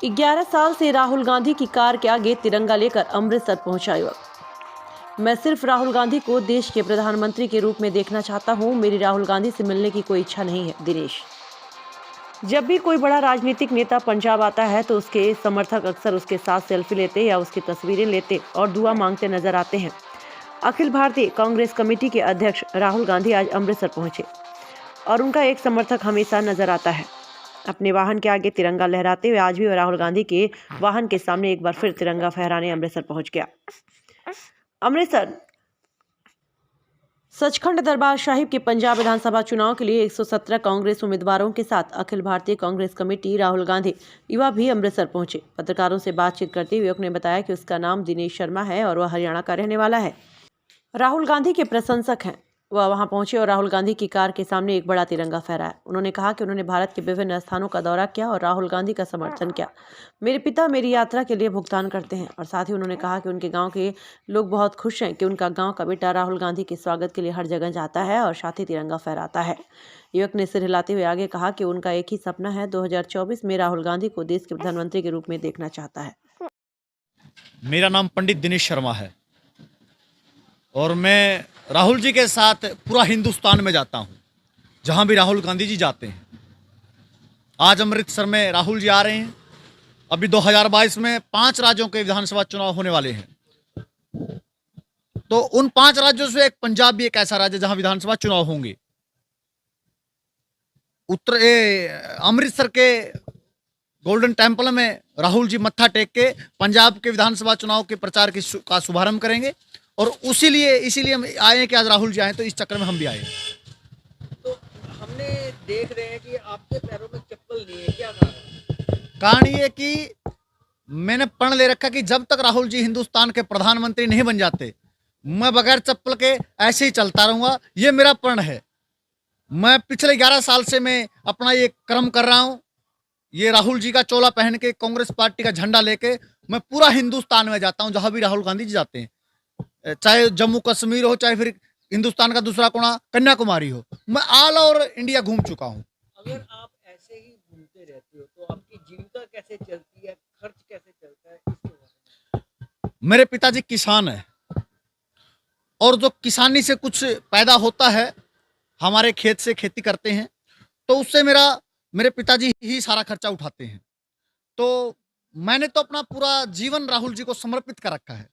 11 साल से राहुल गांधी की कार के आगे तिरंगा लेकर अमृतसर पहुंचा युवक। मैं सिर्फ राहुल गांधी को देश के प्रधानमंत्री के रूप में देखना चाहता हूं। मेरी राहुल गांधी से मिलने की कोई इच्छा नहीं है। दिनेश। जब भी कोई बड़ा राजनीतिक नेता पंजाब आता है तो उसके समर्थक अक्सर उसके साथ सेल्फी लेते या उसकी तस्वीरें लेते और दुआ मांगते नजर आते हैं। अखिल भारतीय कांग्रेस कमेटी के अध्यक्ष राहुल गांधी आज अमृतसर पहुंचे और उनका एक समर्थक हमेशा नजर आता है अपने वाहन के आगे तिरंगा लहराते हुए। आज भी राहुल गांधी के वाहन के सामने एक बार फिर तिरंगा फहराने अमृतसर पहुंच गया। अमृतसर सचखंड दरबार साहिब के पंजाब विधानसभा चुनाव के लिए 117 कांग्रेस उम्मीदवारों के साथ अखिल भारतीय कांग्रेस कमेटी राहुल गांधी युवा भी अमृतसर पहुंचे। पत्रकारों से बातचीत करते हुए युवक ने बताया कि उसका नाम दिनेश शर्मा है और वह हरियाणा का रहने वाला है। राहुल गांधी के प्रशंसक हैं। वह वहां पहुंचे और राहुल गांधी की कार के सामने एक बड़ा तिरंगा फहराया। उन्होंने कहा कि उन्होंने भारत के विभिन्न स्थानों का दौरा किया और राहुल गांधी का समर्थन किया। मेरे पिता मेरी यात्रा के लिए भुगतान करते हैं। और साथ ही उन्होंने कहा कि उनके गांव के लोग बहुत खुश हैं कि उनका गांव का बेटा राहुल गांधी के स्वागत के लिए हर जगह जाता है और साथ ही तिरंगा फहराता है। युवक ने सिर हिलाते हुए आगे कहा कि उनका एक ही सपना है, 2024 में राहुल गांधी को देश के प्रधानमंत्री के रूप में देखना चाहता है। मेरा नाम पंडित दिनेश शर्मा है और मैं राहुल जी के साथ पूरा हिंदुस्तान में जाता हूं, जहां भी राहुल गांधी जी जाते हैं। आज अमृतसर में राहुल जी आ रहे हैं। अभी 2022 में 5 राज्यों के विधानसभा चुनाव होने वाले हैं, तो उन 5 राज्यों से एक पंजाब भी एक ऐसा राज्य जहां विधानसभा चुनाव होंगे। अमृतसर के गोल्डन टेम्पल में राहुल जी मत्था टेक के पंजाब के विधानसभा चुनाव के प्रचार का शुभारंभ करेंगे और इसीलिए हम आए हैं कि आज राहुल जी आए, तो इस चक्कर में हम भी आए हैं। तो हमने देख रहे हैं कि आपके पैरों में चप्पल नहीं है, क्या कारण? कारण ये कि मैंने प्रण ले रखा कि जब तक राहुल जी हिंदुस्तान के प्रधानमंत्री नहीं बन जाते, मैं बगैर चप्पल के ऐसे ही चलता रहूंगा। ये मेरा प्रण है। मैं पिछले 11 साल से मैं अपना ये कर्म कर रहा हूँ। ये राहुल जी का चोला पहन के, कांग्रेस पार्टी का झंडा लेके मैं पूरा हिंदुस्तान में जाता हूँ, जहां भी राहुल गांधी जी जाते हैं। चाहे जम्मू कश्मीर हो, चाहे फिर हिंदुस्तान का दूसरा कोना कन्याकुमारी हो, मैं ऑल ओवर इंडिया घूम चुका हूँ। अगर आप ऐसे ही घूमते रहते हो तो आपकी जीविका कैसे चलती है, खर्च कैसे चलता है, इसके बारे में? मेरे पिताजी किसान है और जो किसानी से कुछ पैदा होता है, हमारे खेत से खेती करते हैं, तो उससे मेरे पिताजी ही सारा खर्चा उठाते हैं। तो मैंने तो अपना पूरा जीवन राहुल जी को समर्पित कर रखा है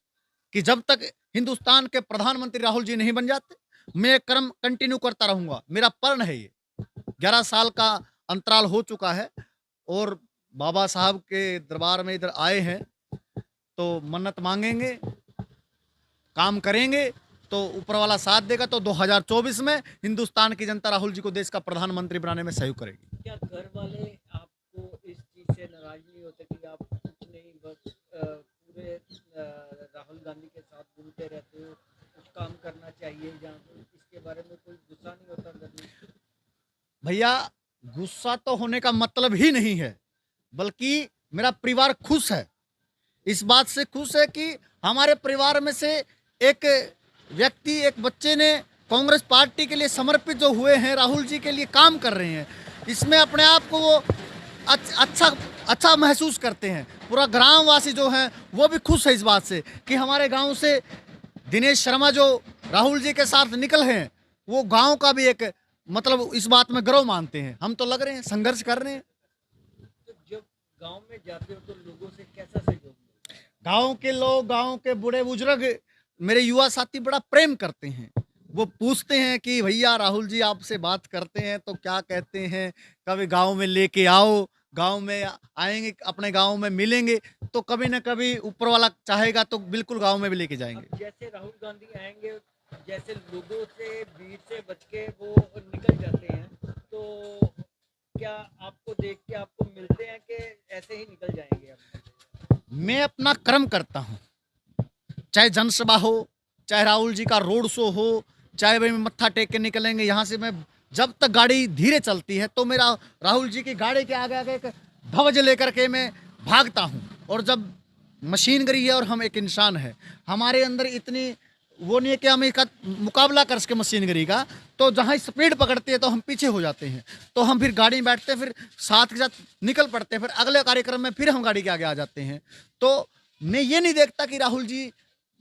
कि जब तक हिंदुस्तान के प्रधानमंत्री राहुल जी नहीं बन जाते, मैं कर्म कंटिन्यू करता रहूंगा। मेरा प्रण है ये। 11 साल का अंतराल हो चुका है और बाबा साहब के दरबार में इधर आए हैं, तो मन्नत मांगेंगे, काम करेंगे, तो ऊपर वाला साथ देगा। तो 2024 में हिंदुस्तान की जनता राहुल जी को देश का प्रधानमंत्री बनाने में सहयोग करेगी। क्या घर वाले आपको इस चीज से नाराज नहीं होते कि आप कुछ नहीं, बस पूरे राहुल गांधी के साथ घूमते रहते हो, कुछ काम करना चाहिए जहाँ पे, इसके बारे में कोई गुस्सा नहीं होता अंदर में? भैया, गुस्सा तो होने का मतलब ही नहीं है, बल्कि मेरा परिवार खुश है। इस बात से खुश है कि हमारे परिवार में से एक व्यक्ति, एक बच्चे ने कांग्रेस पार्टी के लिए समर्पित जो हुए हैं, राहुल जी के लिए काम कर रहे हैं। इसमें अपने आप को वो अच्छा महसूस करते हैं। पूरा ग्रामवासी जो है वो भी खुश है इस बात से कि हमारे गांव से दिनेश शर्मा जो राहुल जी के साथ निकल हैं, वो गांव का भी एक मतलब इस बात में गर्व मानते हैं। हम तो लग रहे हैं, संघर्ष कर रहे हैं। तो जब गांव में जाते हो तो लोगों से कैसा सहयोग मिलता है? गांव के लोग, गांव के बूढ़े बुजुर्ग, मेरे युवा साथी बड़ा प्रेम करते हैं। वो पूछते हैं कि भैया राहुल जी आपसे बात करते हैं तो क्या कहते हैं, कभी गांव में लेके आओ, गांव में आएंगे, अपने गांव में मिलेंगे, तो कभी ना कभी ऊपर वाला चाहेगा तो बिल्कुल गांव में भी लेके जाएंगे। अब जैसे राहुल गांधी आएंगे, जैसे लोगों से, भीड़ से बच के वो निकल जाते हैं, तो क्या आपको देख के आपको मिलते हैं कि ऐसे ही निकल जाएंगे आप? मैं अपना कर्म करता हूँ, चाहे जनसभा हो, चाहे राहुल जी का रोड शो हो, चाहे भाई मत्था टेक के निकलेंगे यहाँ से। मैं जब तक गाड़ी धीरे चलती है तो मेरा राहुल जी की गाड़ी के आगे आगे एक ध्वज लेकर के मैं भागता हूँ। और जब मशीनरी है और हम एक इंसान है, हमारे अंदर इतनी वो नहीं है कि हम इसका मुकाबला कर सके मशीनरी का, तो जहाँ स्पीड पकड़ते हैं तो हम पीछे हो जाते हैं, तो हम फिर गाड़ी में बैठते हैं, फिर साथ के साथ निकल पड़ते हैं, फिर अगले कार्यक्रम में फिर हम गाड़ी के आगे आ जाते हैं। तो मैं ये नहीं देखता कि राहुल जी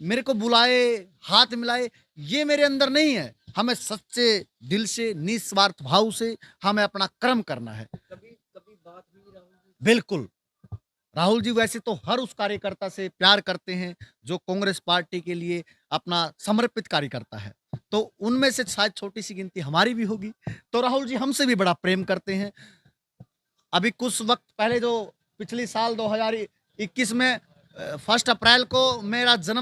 मेरे को बुलाए, हाथ मिलाए, ये मेरे अंदर नहीं है। हमें सच्चे दिल से, निस्वार्थ भाव से हमें अपना कर्म करना है। कभी कभी बात हुई राहुल जी? बिल्कुल, राहुल जी वैसे तो हर उस कार्यकर्ता से प्यार करते हैं जो कांग्रेस पार्टी के लिए अपना समर्पित कार्य करता है, तो उनमें से शायद छोटी सी गिनती हमारी भी होगी। तो राहुल जी हमसे भी बड़ा प्रेम करते हैं। अभी कुछ वक्त पहले जो पिछली साल 2021 में 1 अप्रैल को मेरा जन्म